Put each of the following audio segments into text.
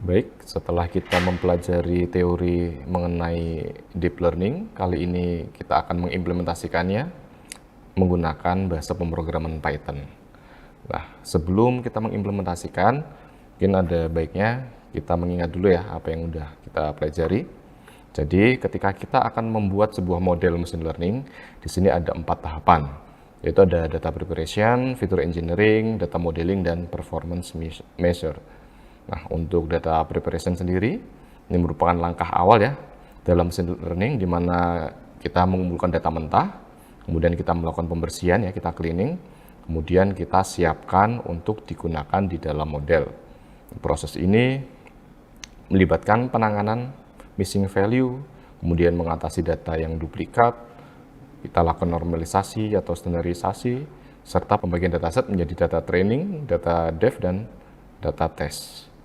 Baik, setelah kita mempelajari teori mengenai deep learning, kali ini kita akan mengimplementasikannya menggunakan bahasa pemrograman Python. Nah, sebelum kita mengimplementasikan, mungkin ada baiknya kita mengingat dulu ya apa yang udah kita pelajari. Jadi, ketika kita akan membuat sebuah model machine learning, di sini ada 4 tahapan, yaitu ada data preparation, feature engineering, data modeling, dan performance measure. Nah, untuk data preparation sendiri, ini merupakan langkah awal ya dalam machine learning, di mana kita mengumpulkan data mentah, kemudian kita melakukan pembersihan ya, kita cleaning, kemudian kita siapkan untuk digunakan di dalam model. Proses ini melibatkan penanganan missing value, kemudian mengatasi data yang duplikat, kita lakukan normalisasi atau standarisasi, serta pembagian dataset menjadi data training, data dev, dan data test.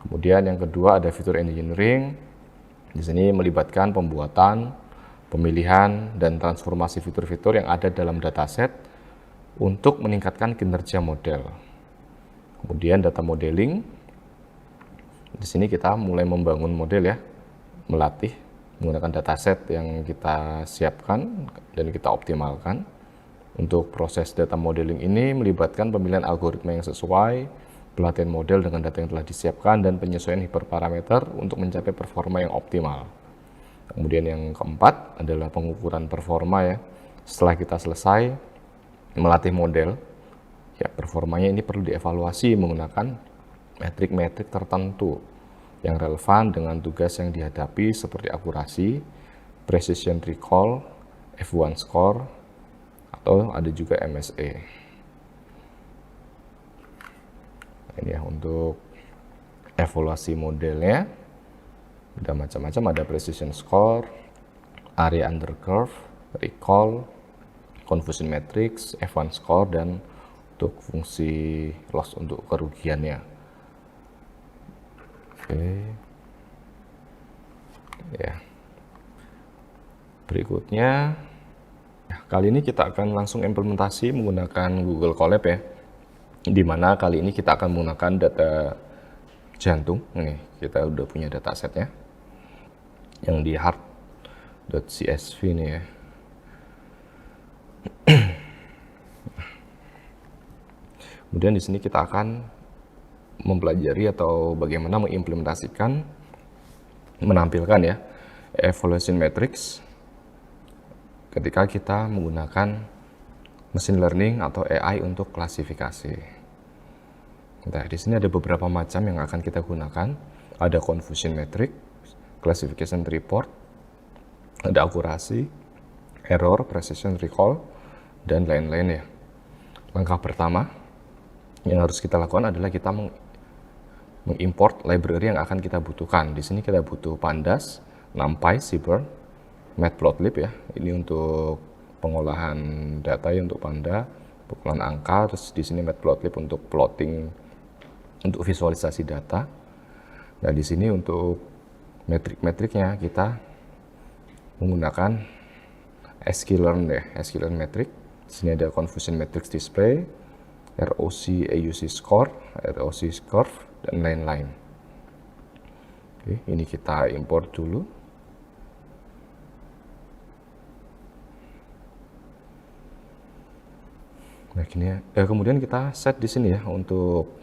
Kemudian yang kedua ada feature engineering. Di sini melibatkan pembuatan, pemilihan, dan transformasi fitur-fitur yang ada dalam dataset untuk meningkatkan kinerja model. Kemudian data modeling. Di sini kita mulai membangun model ya, melatih menggunakan dataset yang kita siapkan dan kita optimalkan. Untuk proses data modeling ini melibatkan pemilihan algoritma yang sesuai, pelatihan model dengan data yang telah disiapkan, dan penyesuaian hiperparameter untuk mencapai performa yang optimal. Kemudian yang keempat adalah pengukuran performa ya. Setelah kita selesai melatih model, ya performanya ini perlu dievaluasi menggunakan metrik-metrik tertentu yang relevan dengan tugas yang dihadapi seperti akurasi, precision recall, F1 score, atau ada juga MSE. Ini ya untuk evaluasi modelnya, ada macam-macam, ada precision score, area under curve, recall, confusion matrix, F1 score, dan untuk fungsi loss untuk kerugiannya. Oke. Ya. Berikutnya, kali ini kita akan langsung implementasi menggunakan Google Colab ya. Di mana kali ini kita akan menggunakan data jantung. Ini kita udah punya datasetnya yang di heart.csv ini ya. Kemudian di sini kita akan mempelajari atau bagaimana mengimplementasikan, menampilkan ya evaluation matrix ketika kita menggunakan machine learning atau AI untuk klasifikasi. Nah, di sini ada beberapa macam yang akan kita gunakan. Ada confusion matrix, classification report, ada akurasi, error, precision recall, dan lain-lain ya. Langkah pertama yang harus kita lakukan adalah kita mengimport library yang akan kita butuhkan. Di sini kita butuh pandas, numpy, seaborn, matplotlib ya. Ini untuk pengolahan data ya, untuk panda, pukulan angka, terus di sini matplotlib untuk plotting, untuk visualisasi data. Nah, di sini untuk metrik-metriknya kita menggunakan sklearn ya, sklearn metric. Di sini ada confusion matrix display, ROC AUC score, ROC curve, dan lain-lain. Oke, ini kita import dulu. Nah, kemudian kita set di sini ya untuk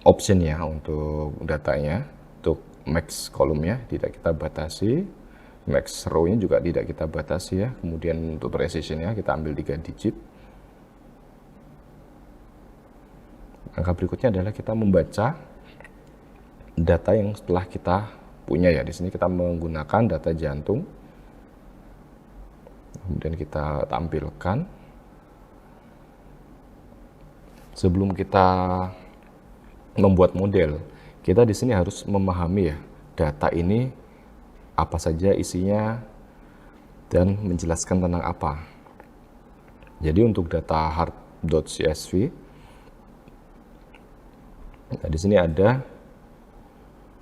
option ya, untuk datanya, untuk max kolomnya tidak kita batasi, max row-nya juga tidak kita batasi ya. Kemudian untuk precision-nya kita ambil 3 digit. Angka berikutnya adalah kita membaca data yang setelah kita punya ya. Di sini kita menggunakan data jantung. Kemudian kita tampilkan. Sebelum kita membuat model, kita di sini harus memahami ya data ini apa saja isinya dan menjelaskan tentang apa. Jadi untuk data heart.csv, nah di sini ada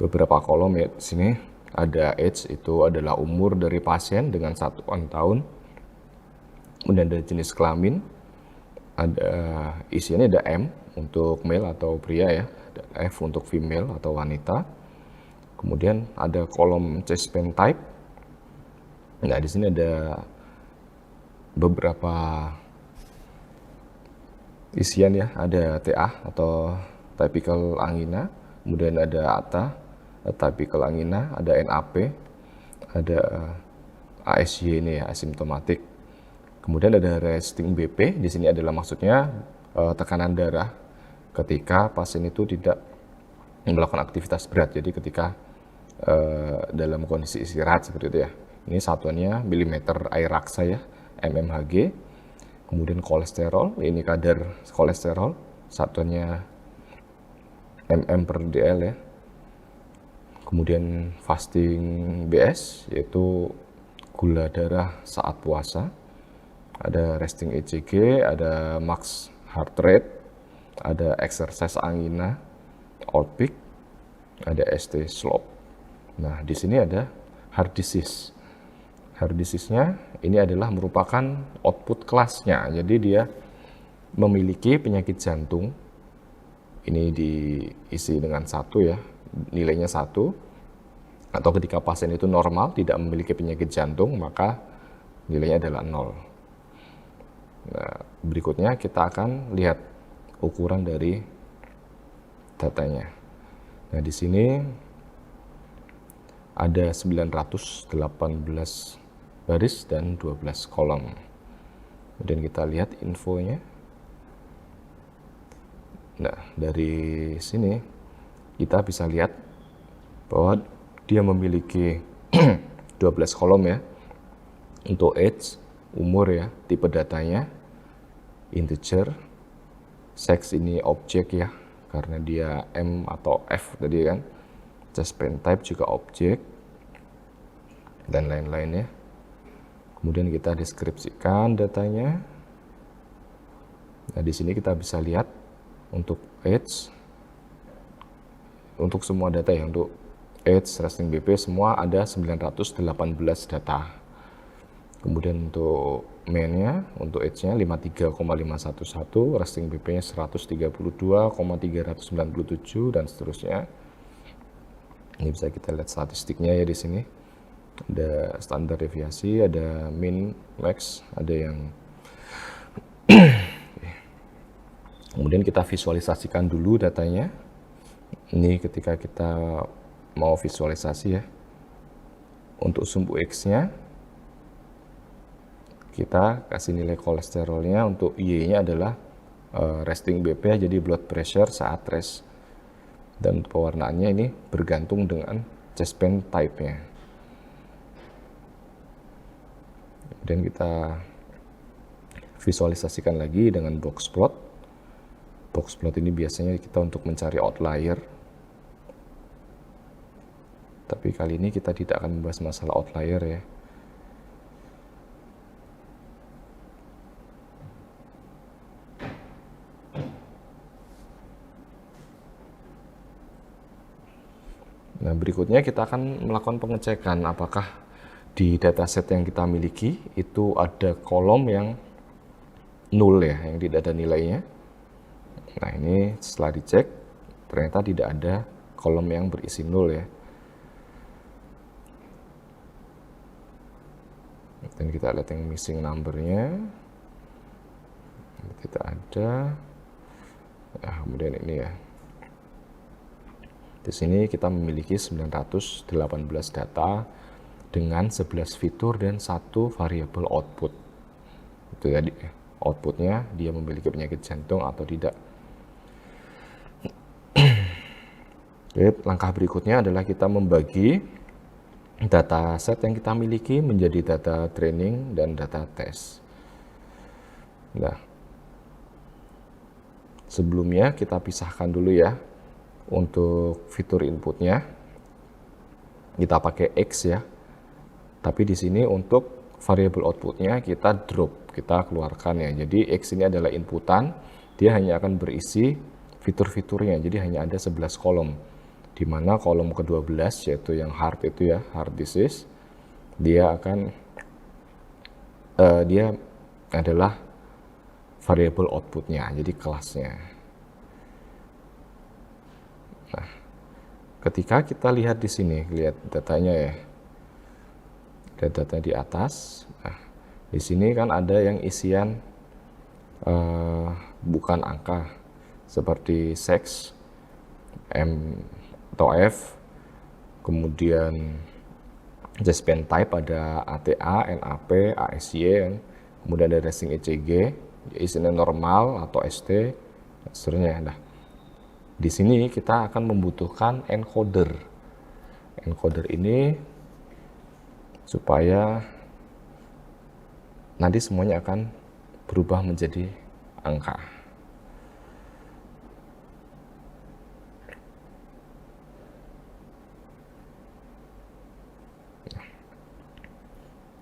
beberapa kolom ya. Di sini ada age, itu adalah umur dari pasien dengan 1 tahun. Kemudian ada jenis kelamin, ada isiannya, ada M untuk male atau pria ya, ada F untuk female atau wanita. Kemudian ada kolom chest band type. Nah, di sini ada beberapa isian ya, ada TA atau typical angina, kemudian ada ATA, typical angina, ada NAP, ada ASY ini ya, asymptomatic. Kemudian ada resting BP, di sini adalah maksudnya tekanan darah ketika pasien itu tidak melakukan aktivitas berat. Jadi ketika dalam kondisi istirahat seperti itu ya. Ini satuannya milimeter air raksa ya, mmHg. Kemudian kolesterol, ini kadar kolesterol, satuannya mm/dl ya. Kemudian fasting BS, yaitu gula darah saat puasa. Ada resting ECG, ada max heart rate, ada exercise angina, outpeak, ada ST slope. Nah, di sini ada heart disease. Heart disease-nya ini adalah merupakan output kelasnya. Jadi dia memiliki penyakit jantung. Ini diisi dengan 1 ya, nilainya 1. Atau ketika pasien itu normal, tidak memiliki penyakit jantung, maka nilainya adalah 0. Nah, berikutnya kita akan lihat ukuran dari datanya. Nah, di sini ada 918 baris dan 12 kolom. Kemudian kita lihat infonya. Nah, dari sini kita bisa lihat bahwa dia memiliki 12 kolom ya. Untuk age, umur ya, tipe datanya, integer, sex ini objek ya, karena dia M atau F tadi kan, chest band type juga objek, dan lain-lain ya. Kemudian kita deskripsikan datanya. Nah, di sini kita bisa lihat untuk age, untuk semua data ya, untuk age, resting BP semua ada 918 data. Kemudian untuk main-nya, untuk age-nya 53,511, resting BP-nya 132,397 dan seterusnya. Ini bisa kita lihat statistiknya ya di sini. Ada standar deviasi, ada min, max, ada yang kemudian kita visualisasikan dulu datanya. Ini ketika kita mau visualisasi ya. Untuk sumbu X-nya kita kasih nilai kolesterolnya, untuk Y-nya adalah resting BP, jadi blood pressure saat rest. Dan pewarnaannya ini bergantung dengan chest band type-nya. Dan kita visualisasikan lagi dengan box plot. Box plot ini biasanya kita untuk mencari outlier. Tapi kali ini kita tidak akan membahas masalah outlier ya. Nah, berikutnya kita akan melakukan pengecekan apakah di dataset yang kita miliki itu ada kolom yang nol ya, yang tidak ada nilainya. Nah, ini setelah dicek ternyata tidak ada kolom yang berisi nol ya. Dan kita lihat yang missing number-nya. Tidak ada. Nah, kemudian ini ya. Di sini kita memiliki 918 data dengan 11 fitur dan 1 variabel output. Itu tadi outputnya dia memiliki penyakit jantung atau tidak. Oke, langkah berikutnya adalah kita membagi data set yang kita miliki menjadi data training dan data test. Nah, sebelumnya kita pisahkan dulu ya. Untuk fitur inputnya kita pakai X ya. Tapi di sini untuk variable outputnya kita drop, kita keluarkan ya. Jadi X ini adalah inputan, dia hanya akan berisi fitur-fiturnya. Jadi hanya ada 11 kolom. Di mana kolom ke-12 yaitu yang heart itu ya, heart disease, dia akan dia adalah variable outputnya, jadi kelasnya. Nah, ketika kita lihat di sini, lihat datanya ya, data di atas. Nah, di sini kan ada yang isian bukan angka, seperti sex, M atau F, kemudian Jaspen type ada ATA, NAP, ASY, kemudian ada racing ECG, isinya normal atau ST, dan seterusnya. Nah, di sini kita akan membutuhkan encoder. Encoder ini supaya nanti semuanya akan berubah menjadi angka.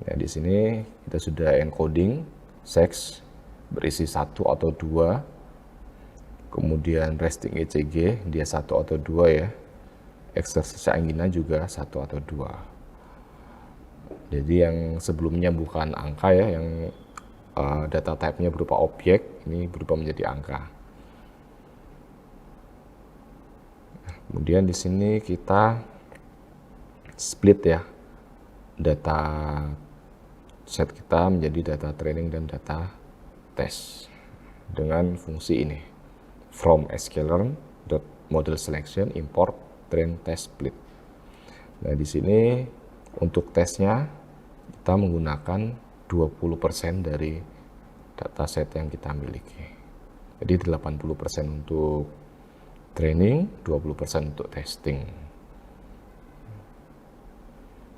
Nah, di sini kita sudah encoding sex berisi 1 atau 2, kemudian resting ECG dia 1 atau 2 ya, eksersis angina juga 1 atau 2. Jadi yang sebelumnya bukan angka ya, yang data type-nya berupa objek, ini berubah menjadi angka. Kemudian di sini kita split ya data set kita menjadi data training dan data test dengan fungsi ini, from sklearn.model selection import train test split. Nah, di sini untuk tesnya kita menggunakan 20% dari dataset yang kita miliki. Jadi 80% untuk training, 20% untuk testing.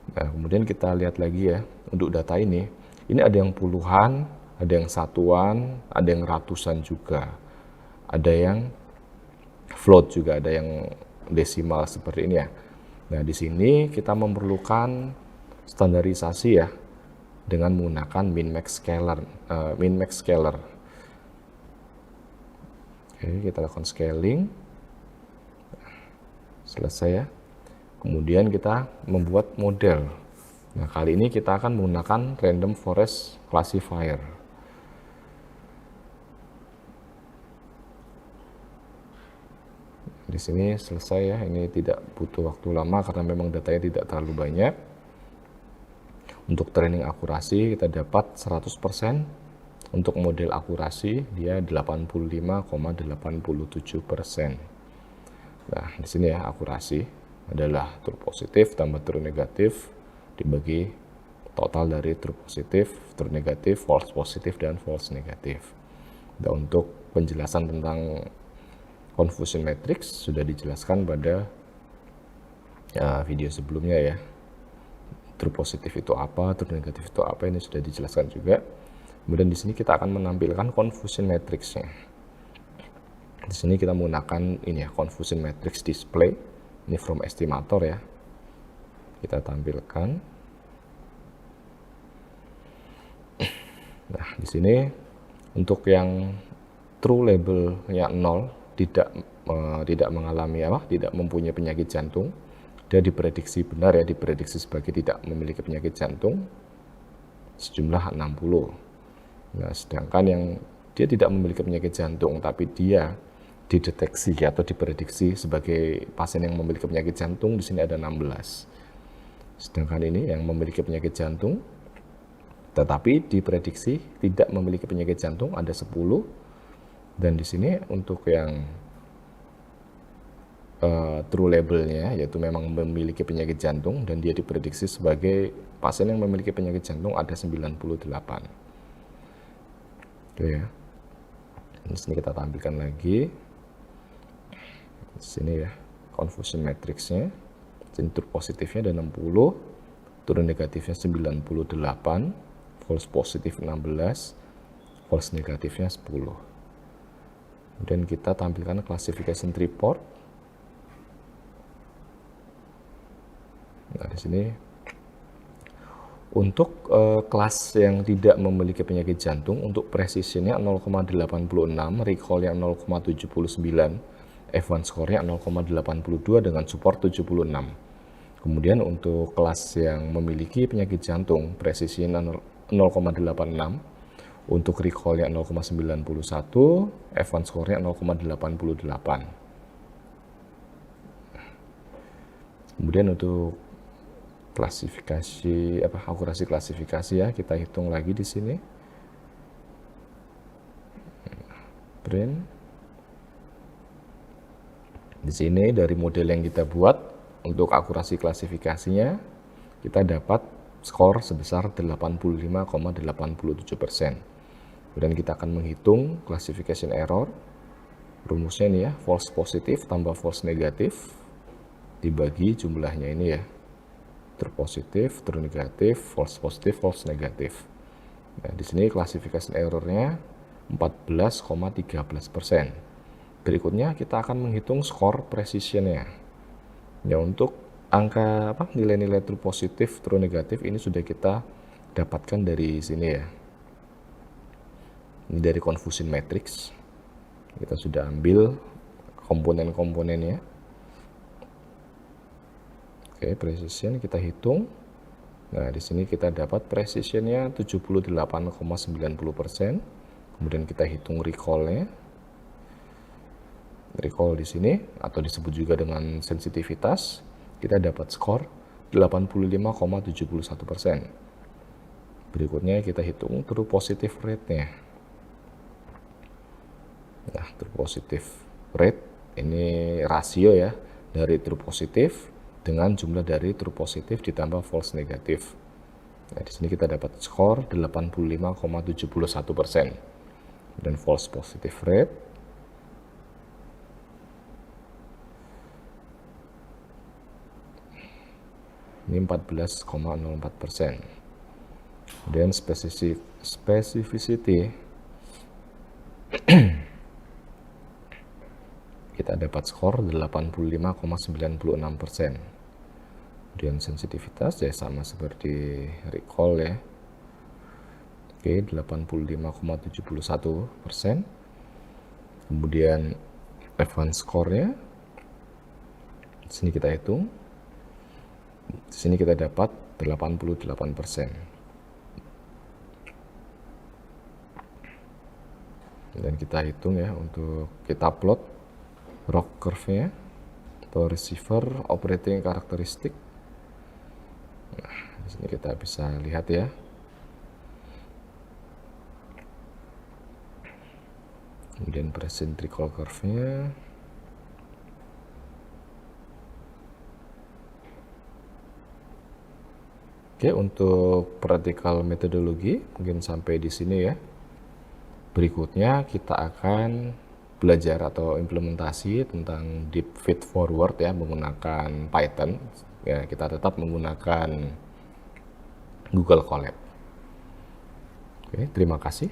Nah, kemudian kita lihat lagi ya, untuk data ini ada yang puluhan, ada yang satuan, ada yang ratusan juga. Ada yang float juga, ada yang desimal seperti ini ya. Nah, di sini kita memerlukan standarisasi ya, dengan menggunakan min-max scaler. Oke, kita lakukan scaling. Selesai ya. Kemudian kita membuat model. Nah, kali ini kita akan menggunakan random forest classifier. Di sini selesai ya, ini tidak butuh waktu lama karena memang datanya tidak terlalu banyak. Untuk training akurasi kita dapat 100%, untuk model akurasi dia 85,87%. Nah, di sini ya akurasi adalah true positif tambah true negatif dibagi total dari true positif, true negatif, false positif, dan false negatif. Dan untuk penjelasan tentang confusion matrix sudah dijelaskan pada video sebelumnya ya. True positif itu apa, true negatif itu apa, ini sudah dijelaskan juga. Kemudian di sini kita akan menampilkan confusion matrixnya. Di sini kita menggunakan ini ya, confusion matrix display. Ini from estimator ya. Kita tampilkan. Nah, di sini untuk yang true labelnya 0, tidak mengalami tidak mempunyai penyakit jantung, dia diprediksi benar ya, diprediksi sebagai tidak memiliki penyakit jantung sejumlah 60. Nah, sedangkan yang dia tidak memiliki penyakit jantung tapi dia dideteksi atau diprediksi sebagai pasien yang memiliki penyakit jantung, di sini ada 16. Sedangkan ini yang memiliki penyakit jantung tetapi diprediksi tidak memiliki penyakit jantung ada 10. Dan di sini untuk yang true labelnya yaitu memang memiliki penyakit jantung dan dia diprediksi sebagai pasien yang memiliki penyakit jantung ada 98. Oke ya. Di sini kita tampilkan lagi. Di sini ya, confusion matrixnya. True positifnya ada 60, true negatifnya 98, false positif 16, false negatifnya 10. Kemudian kita tampilkan classification report. Nah, di sini untuk kelas yang tidak memiliki penyakit jantung, untuk precisionnya 0,86, recallnya 0,79, F1 score-nya 0,82 dengan support 76. Kemudian untuk kelas yang memiliki penyakit jantung, precision 0,86, Untuk recall-nya 0,91, F1 score-nya 0,88. Kemudian untuk klasifikasi akurasi klasifikasi ya, kita hitung lagi di sini. Print. Di sini dari model yang kita buat untuk akurasi klasifikasinya, kita dapat skor sebesar 85,87%. Kemudian kita akan menghitung classification error. Rumusnya ini ya, false positif tambah false negatif dibagi jumlahnya ini ya. True positif, true negatif, false positif, false negatif. Nah, di sini classification errornya 14,13%. Berikutnya kita akan menghitung skor precisionnya. Ya, untuk angka nilai-nilai true positif, true negatif ini sudah kita dapatkan dari sini ya. Ini dari confusion matrix. Kita sudah ambil komponen-komponennya. Oke, precision kita hitung. Nah, di sini kita dapat precisionnya 78,90%. Kemudian kita hitung recall-nya. Recall di sini atau disebut juga dengan sensitivitas, kita dapat skor 85,71%. Berikutnya kita hitung true positive rate-nya. Nah, true positive rate ini rasio ya dari true positif dengan jumlah dari true positif ditambah false negatif. Nah, di sini kita dapat skor 85,71%. Dan false positive rate ini 14,04%. Kemudian specificity kita dapat skor 85,96%. Kemudian sensitivitas ya sama seperti recall ya. Oke, 85,71%. Kemudian F1 score-nya di sini kita hitung. Di sini kita dapat 88%. Dan kita hitung ya untuk kita plot ROC curve-nya atau receiver operating characteristic. Nah, di sini kita bisa lihat ya. Kemudian present recall curve-nya. Oke, untuk practical metodologi mungkin sampai di sini ya. Berikutnya kita akan belajar atau implementasi tentang deep feed forward ya menggunakan Python. Ya, kita tetap menggunakan Google Colab. Oke, terima kasih.